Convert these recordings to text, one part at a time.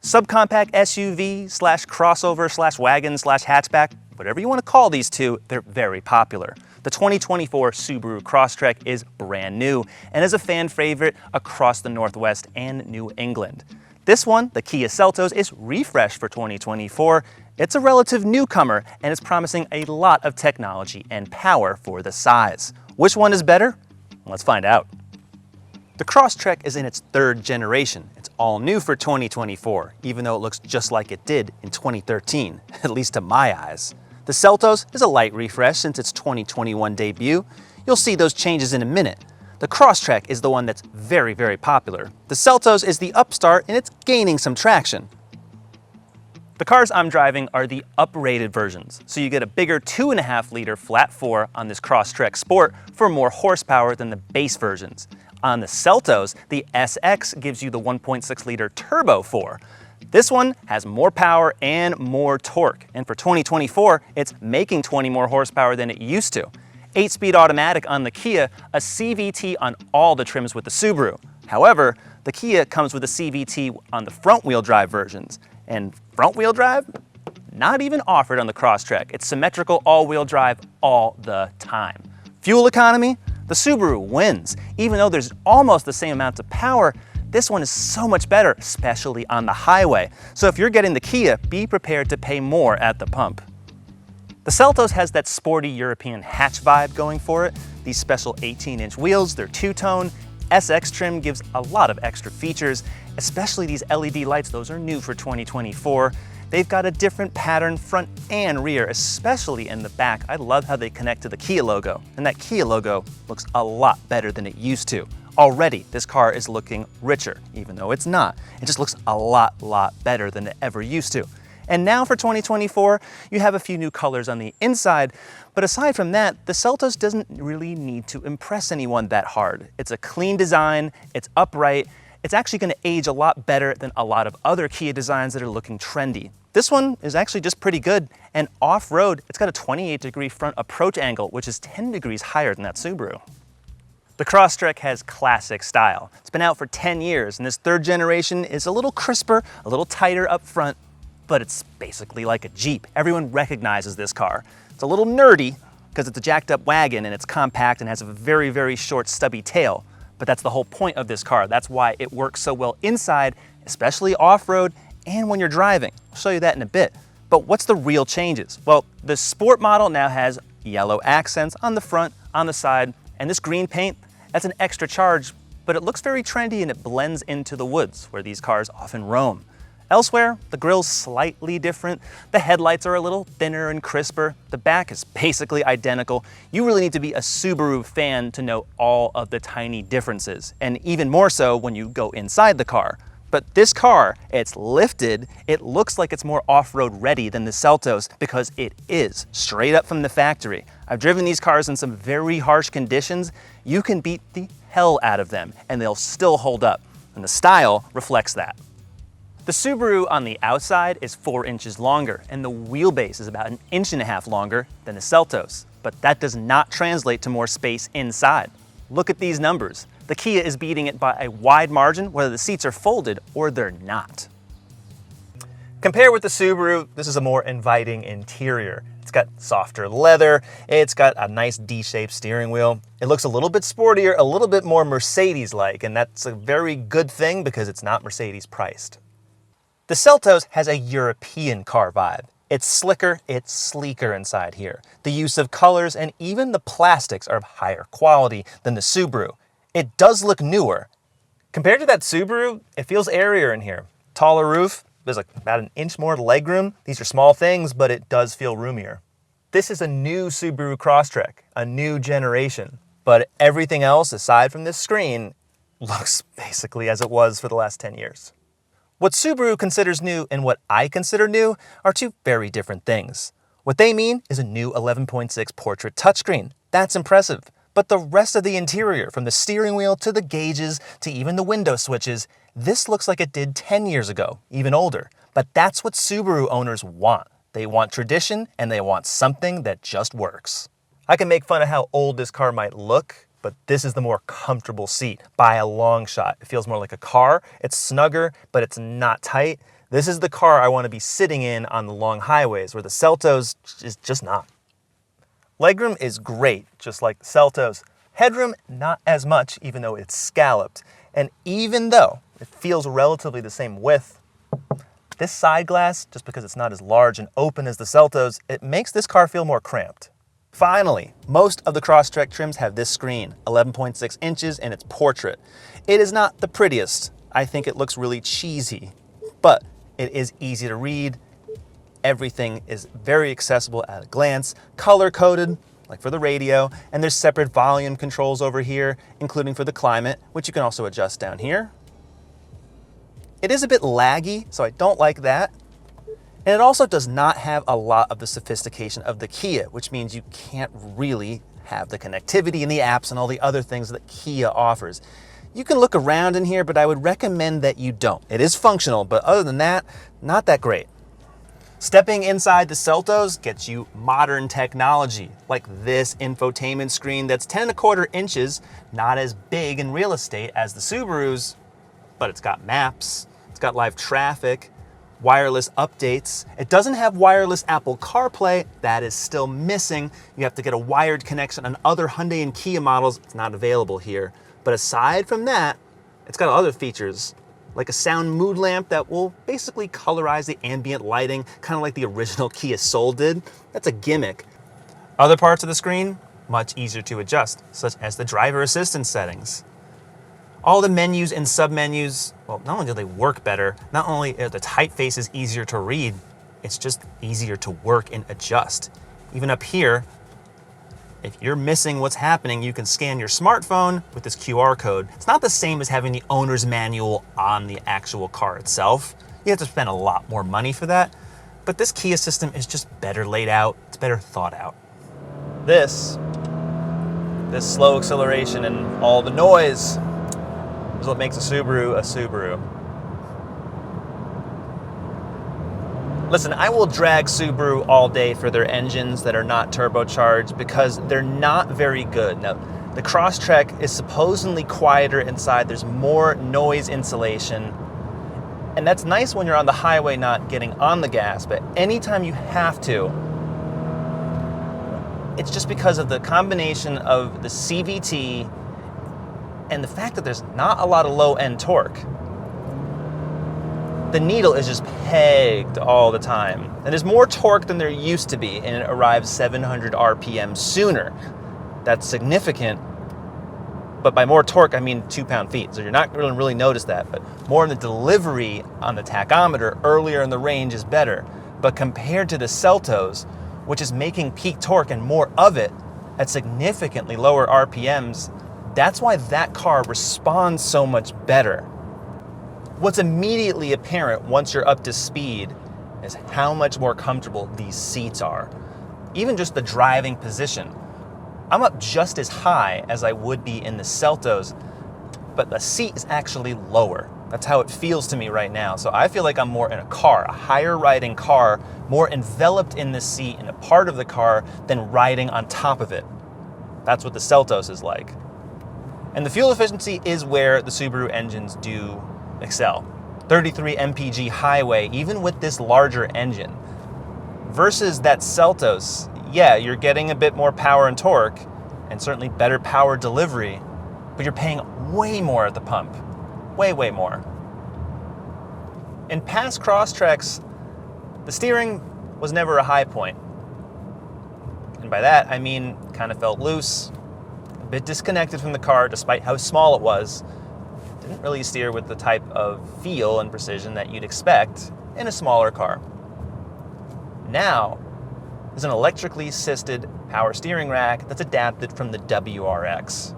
Subcompact SUV slash crossover slash wagon slash hatchback, whatever you want to call these two, they're very popular. The 2024 Subaru Crosstrek is brand new and is a fan favorite across the Northwest and New England. This one, the Kia Seltos, is refreshed for 2024. It's a relative newcomer and is promising a lot of technology and power for the size. Which one is better? Let's find out. The Crosstrek is in its third generation. It's all new for 2024, even though it looks just like it did in 2013, at least to my eyes. The Seltos is a light refresh since its 2021 debut. You'll see those changes in a minute. The Crosstrek is the one that's very, very popular. The Seltos is the upstart and it's gaining some traction. The cars I'm driving are the uprated versions, so you get a bigger 2.5 liter flat 4 on this Crosstrek Sport for more horsepower than the base versions. On the Seltos, the SX gives you the 1.6 liter turbo 4. This one has more power and more torque, and for 2024, it's making 20 more horsepower than it used to. 8-speed automatic on the Kia, a CVT on all the trims with the Subaru. However, the Kia comes with a CVT on the front-wheel drive versions, and front-wheel drive? Not even offered on the Crosstrek. It's symmetrical all-wheel drive all the time. Fuel economy? The Subaru wins. Even though there's almost the same amount of power, this one is so much better, especially on the highway. So if you're getting the Kia, be prepared to pay more at the pump. The Seltos has that sporty European hatch vibe going for it. These special 18-inch wheels, they're two-tone. SX trim gives a lot of extra features, especially these LED lights. Those are new for 2024. They've got a different pattern front and rear, especially in the back. I love how they connect to the Kia logo, and that Kia logo looks a lot better than it used to. Already, this car is looking richer, even though it's not. It just looks a lot better than it ever used to. And now for 2024, you have a few new colors on the inside, but aside from that, the Seltos doesn't really need to impress anyone that hard. It's a clean design, it's upright, it's actually going to age a lot better than a lot of other Kia designs that are looking trendy. This one is actually just pretty good, and off-road, it's got a 28-degree front approach angle, which is 10 degrees higher than that Subaru. The Crosstrek has classic style. It's been out for 10 years, and this third generation is a little crisper, a little tighter up front, but it's basically like a Jeep. Everyone recognizes this car. It's a little nerdy because it's a jacked up wagon and it's compact and has a very, very short stubby tail. But that's the whole point of this car. That's why it works so well inside, especially off-road and when you're driving. I'll show you that in a bit. But what's the real changes? Well, the Sport model now has yellow accents on the front, on the side, and this green paint, that's an extra charge, but it looks very trendy and it blends into the woods where these cars often roam. Elsewhere, the grille's slightly different, the headlights are a little thinner and crisper, the back is basically identical. You really need to be a Subaru fan to know all of the tiny differences, and even more so when you go inside the car. But this car, it's lifted, it looks like it's more off-road ready than the Seltos because it is, straight up from the factory. I've driven these cars in some very harsh conditions. You can beat the hell out of them and they'll still hold up, and the style reflects that. The Subaru on the outside is 4 inches longer, and the wheelbase is about 1.5 inches longer than the Seltos. But that does not translate to more space inside. Look at these numbers. The Kia is beating it by a wide margin, whether the seats are folded or they're not. Compared with the Subaru, this is a more inviting interior. It's got softer leather, it's got a nice D-shaped steering wheel. It looks a little bit sportier, a little bit more Mercedes-like, and that's a very good thing because it's not Mercedes priced. The Seltos has a European car vibe. It's slicker, it's sleeker inside here. The use of colors and even the plastics are of higher quality than the Subaru. It does look newer. Compared to that Subaru, it feels airier in here. Taller roof, there's like about 1 inch more legroom. These are small things, but it does feel roomier. This is a new Subaru Crosstrek, a new generation. But everything else aside from this screen looks basically as it was for the last 10 years. What Subaru considers new and what I consider new are two very different things. What they mean is a new 11.6 portrait touchscreen. That's impressive. But the rest of the interior, from the steering wheel to the gauges to even the window switches, this looks like it did 10 years ago, even older. But that's what Subaru owners want. They want tradition and they want something that just works. I can make fun of how old this car might look, but this is the more comfortable seat by a long shot. It feels more like a car. It's snugger, but it's not tight. This is the car I want to be sitting in on the long highways, where the Seltos is just not. Legroom is great, just like the Seltos. Headroom, not as much, even though it's scalloped. And even though it feels relatively the same width, this side glass, just because it's not as large and open as the Seltos, it makes this car feel more cramped. Finally, most of the Crosstrek trims have this screen, 11.6 inches, and it's portrait. It is not the prettiest. I think it looks really cheesy, but it is easy to read. Everything is very accessible at a glance, color-coded, like for the radio, and there's separate volume controls over here, including for the climate, which you can also adjust down here. It is a bit laggy, so I don't like that. And it also does not have a lot of the sophistication of the Kia, which means you can't really have the connectivity and the apps and all the other things that Kia offers. You can look around in here, but I would recommend that you don't. It is functional, but other than that, not that great. Stepping inside the Seltos gets you modern technology, like this infotainment screen that's 10.25 inches, not as big in real estate as the Subarus, but it's got maps, it's got live traffic, wireless updates. It doesn't have wireless Apple CarPlay. That is still missing. You have to get a wired connection on other Hyundai and Kia models. It's not available here. But aside from that, it's got other features, like a sound mood lamp that will basically colorize the ambient lighting, kind of like the original Kia Soul did. That's a gimmick. Other parts of the screen, much easier to adjust, such as the driver assistance settings. All the menus and submenus, well, not only do they work better, not only are the typefaces easier to read, it's just easier to work and adjust. Even up here, if you're missing what's happening, you can scan your smartphone with this QR code. It's not the same as having the owner's manual on the actual car itself. You have to spend a lot more money for that, but this Kia system is just better laid out, it's better thought out. This slow acceleration and all the noise is what makes a Subaru a Subaru. Listen, I will drag Subaru all day for their engines that are not turbocharged because they're not very good. Now, the Crosstrek is supposedly quieter inside. There's more noise insulation. And that's nice when you're on the highway not getting on the gas, but anytime you have to, it's just because of the combination of the CVT and the fact that there's not a lot of low-end torque. The needle is just pegged all the time. And there's more torque than there used to be, and it arrives 700 RPM sooner. That's significant, but by more torque, I mean 2 pound-feet. So you're not going to really notice that, but more in the delivery on the tachometer earlier in the range is better. But compared to the Seltos, which is making peak torque and more of it at significantly lower RPMs, that's why that car responds so much better. What's immediately apparent once you're up to speed is how much more comfortable these seats are. Even just the driving position. I'm up just as high as I would be in the Seltos, but the seat is actually lower. That's how it feels to me right now. So I feel like I'm more in a car, a higher riding car, more enveloped in the seat and a part of the car than riding on top of it. That's what the Seltos is like. And the fuel efficiency is where the Subaru engines do excel. 33 mpg highway, even with this larger engine. Versus that Seltos, yeah, you're getting a bit more power and torque, and certainly better power delivery, but you're paying way more at the pump. Way, way more. In past Crosstreks, the steering was never a high point. And by that, I mean kind of felt loose, a bit disconnected from the car despite how small it was. Didn't really steer with the type of feel and precision that you'd expect in a smaller car. Now, there's an electrically assisted power steering rack that's adapted from the WRX.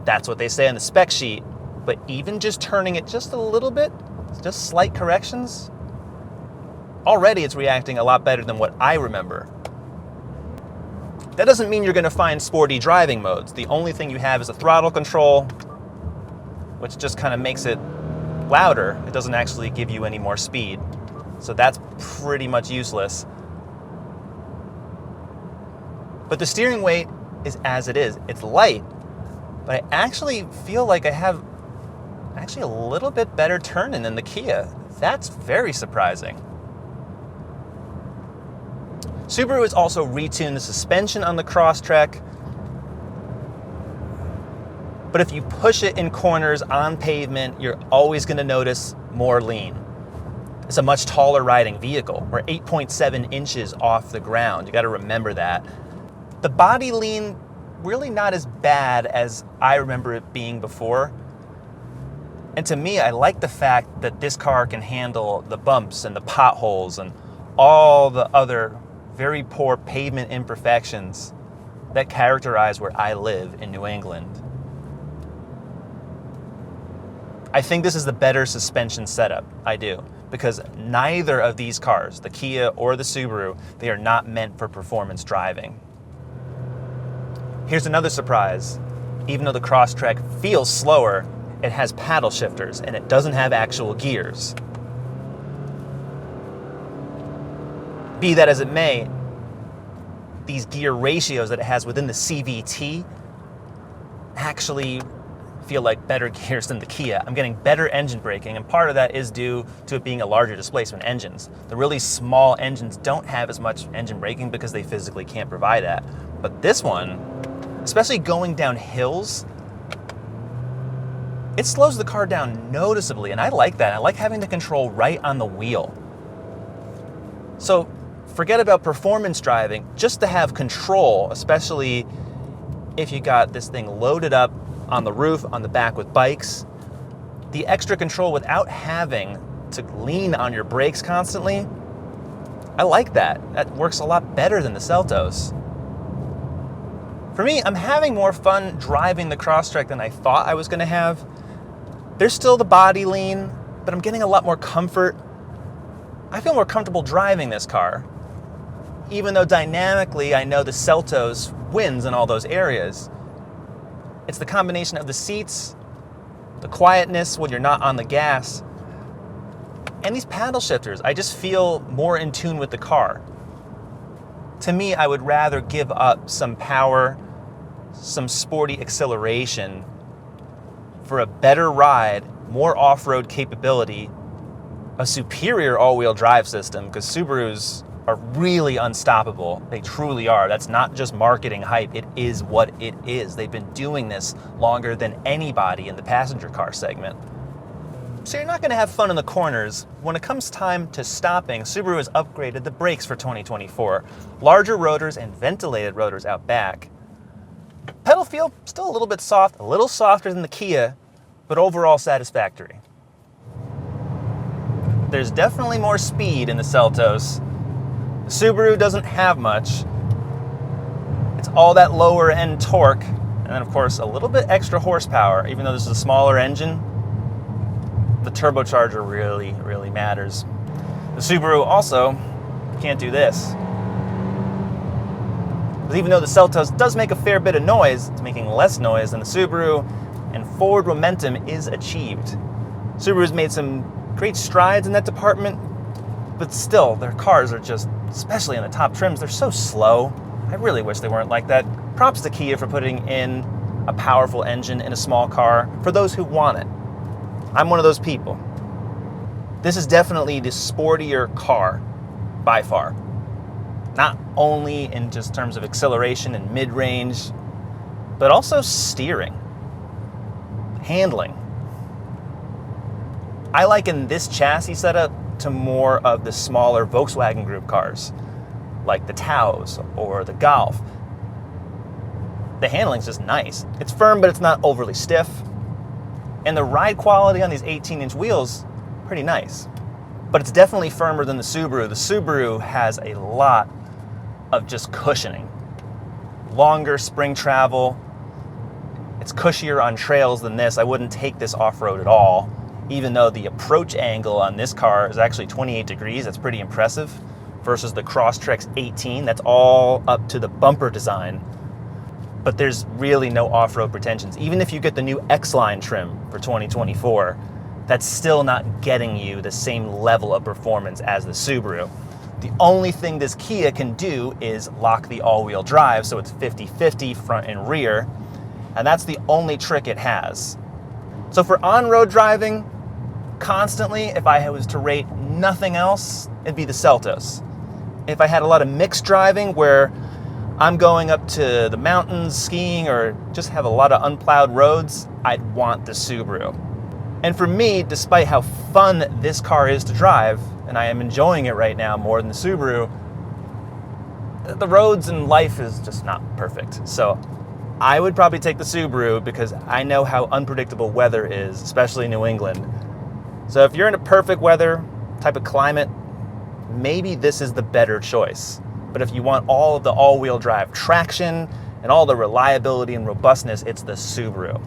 That's what they say on the spec sheet, but even just turning it just a little bit, just slight corrections, already it's reacting a lot better than what I remember. That doesn't mean you're going to find sporty driving modes. The only thing you have is a throttle control, which just kind of makes it louder. It doesn't actually give you any more speed. So that's pretty much useless. But the steering weight is as it is. It's light, but I actually feel like I have a little bit better turn-in than the Kia. That's very surprising. Subaru has also retuned the suspension on the Crosstrek, but if you push it in corners on pavement, you're always going to notice more lean. It's a much taller riding vehicle. We're 8.7 inches off the ground. You got to remember that. The body lean, really not as bad as I remember it being before. And to me, I like the fact that this car can handle the bumps and the potholes and all the other very poor pavement imperfections that characterize where I live in New England. I think this is the better suspension setup. I do. Because neither of these cars, the Kia or the Subaru, they are not meant for performance driving. Here's another surprise. Even though the Crosstrek feels slower, it has paddle shifters and it doesn't have actual gears. Be that as it may, these gear ratios that it has within the CVT actually feel like better gears than the Kia. I'm getting better engine braking, and part of that is due to it being a larger displacement engines. The really small engines don't have as much engine braking because they physically can't provide that. But this one, especially going down hills, it slows the car down noticeably, and I like that. I like having the control right on the wheel. So forget about performance driving, just to have control, especially if you got this thing loaded up on the roof, on the back with bikes. The extra control without having to lean on your brakes constantly, I like that. That works a lot better than the Seltos. For me, I'm having more fun driving the Crosstrek than I thought I was going to have. There's still the body lean, but I'm getting a lot more comfort. I feel more comfortable driving this car, even though dynamically I know the Seltos wins in all those areas. It's the combination of the seats, the quietness when you're not on the gas, and these paddle shifters. I just feel more in tune with the car. To me, I would rather give up some power, some sporty acceleration for a better ride, more off-road capability, a superior all-wheel drive system, because Subarus are really unstoppable. They truly are. That's not just marketing hype. It is what it is. They've been doing this longer than anybody in the passenger car segment. So you're not going to have fun in the corners. When it comes time to stopping, Subaru has upgraded the brakes for 2024. Larger rotors and ventilated rotors out back. Pedal feel still a little bit soft, a little softer than the Kia, but overall satisfactory. There's definitely more speed in the Seltos. The Subaru doesn't have much. It's all that lower end torque, and then of course a little bit extra horsepower. Even though this is a smaller engine, the turbocharger really matters. The Subaru also can't do this. But even though the Seltos does make a fair bit of noise, it's making less noise than the Subaru, and forward momentum is achieved. Subaru's made some great strides in that department, but still, their cars are just, especially in the top trims, they're so slow. I really wish they weren't like that. Props to Kia for putting in a powerful engine in a small car for those who want it. I'm one of those people. This is definitely the sportier car, by far. Not only in just terms of acceleration and mid-range, but also steering, handling. I liken this chassis setup to more of the smaller Volkswagen Group cars, like the Taos or the Golf. The handling's just nice. It's firm, but it's not overly stiff. And the ride quality on these 18-inch wheels, pretty nice. But it's definitely firmer than the Subaru. The Subaru has a lot of just cushioning. Longer spring travel. It's cushier on trails than this. I wouldn't take this off-road at all, even though the approach angle on this car is actually 28 degrees. That's pretty impressive, versus the Crosstrek's 18. That's all up to the bumper design. But there's really no off-road pretensions. Even if you get the new X-Line trim for 2024, that's still not getting you the same level of performance as the Subaru. The only thing this Kia can do is lock the all-wheel drive, so it's 50-50 front and rear, and that's the only trick it has. So for on-road driving, constantly, if I was to rate nothing else, it'd be the Seltos. If I had a lot of mixed driving where I'm going up to the mountains skiing or just have a lot of unplowed roads, I'd want the Subaru. And for me, despite how fun this car is to drive, and I am enjoying it right now more than the Subaru, the roads and life is just not perfect. So I would probably take the Subaru because I know how unpredictable weather is, especially in New England. So if you're in a perfect weather type of climate, maybe this is the better choice. But if you want all of the all-wheel drive traction and all the reliability and robustness, it's the Subaru.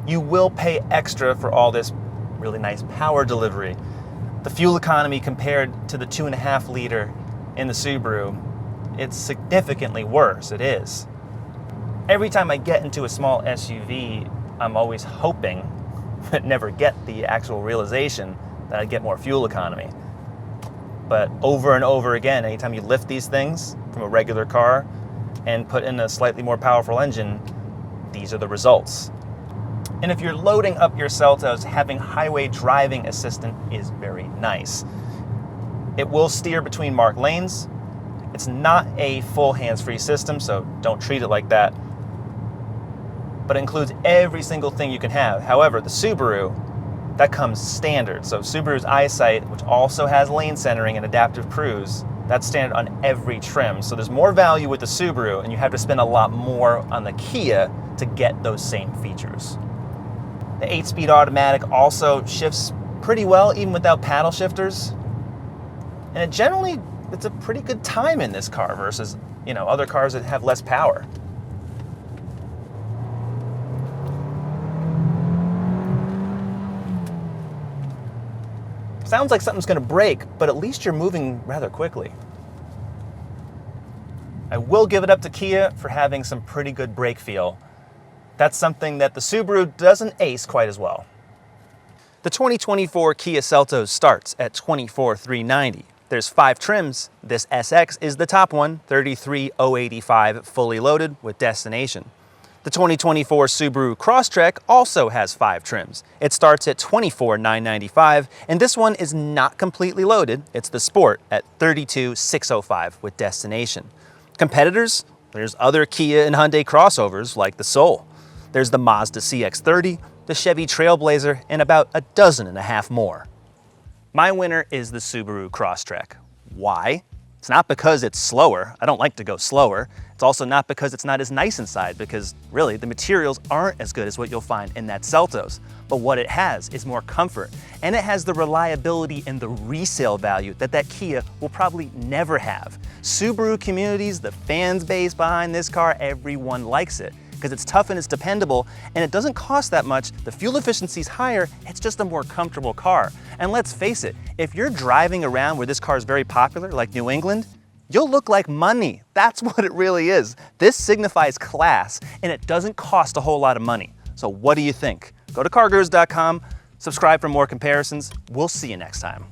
You will pay extra for all this really nice power delivery. The fuel economy compared to the 2.5 liter in the Subaru, it's significantly worse, it is. Every time I get into a small SUV, I'm always hoping, but never get the actual realization that I get more fuel economy. But over and over again, anytime you lift these things from a regular car and put in a slightly more powerful engine, these are the results. And if you're loading up your Seltos, having highway driving assistant is very nice. It will steer between marked lanes. It's not a full hands-free system, so don't treat it like that. But it includes every single thing you can have. However, the Subaru, that comes standard. So Subaru's EyeSight, which also has lane centering and adaptive cruise, that's standard on every trim. So there's more value with the Subaru, and you have to spend a lot more on the Kia to get those same features. The 8-speed automatic also shifts pretty well, even without paddle shifters. And it's a pretty good time in this car versus, other cars that have less power. Sounds like something's gonna break, but at least you're moving rather quickly. I will give it up to Kia for having some pretty good brake feel. That's something that the Subaru doesn't ace quite as well. The 2024 Kia Seltos starts at $24,390. There's 5 trims. This SX is the top one, $33,085 fully loaded with destination. The 2024 Subaru Crosstrek also has 5 trims. It starts at $24,995, and this one is not completely loaded. It's the Sport at $32,605 with destination. Competitors, there's other Kia and Hyundai crossovers like the Soul. There's the Mazda CX-30, the Chevy Trailblazer, and about a dozen and a half more. My winner is the Subaru Crosstrek. Why? It's not because it's slower. I don't like to go slower. It's also not because it's not as nice inside, because really the materials aren't as good as what you'll find in that Seltos. But what it has is more comfort, and it has the reliability and the resale value that Kia will probably never have. Subaru communities, the fans base behind this car, everyone likes it because it's tough and it's dependable, and it doesn't cost that much. The fuel efficiency is higher. It's just a more comfortable car. And let's face it, if you're driving around where this car is very popular, like New England, you'll look like money. That's what it really is. This signifies class, and it doesn't cost a whole lot of money. So what do you think? Go to CarGurus.com, subscribe for more comparisons. We'll see you next time.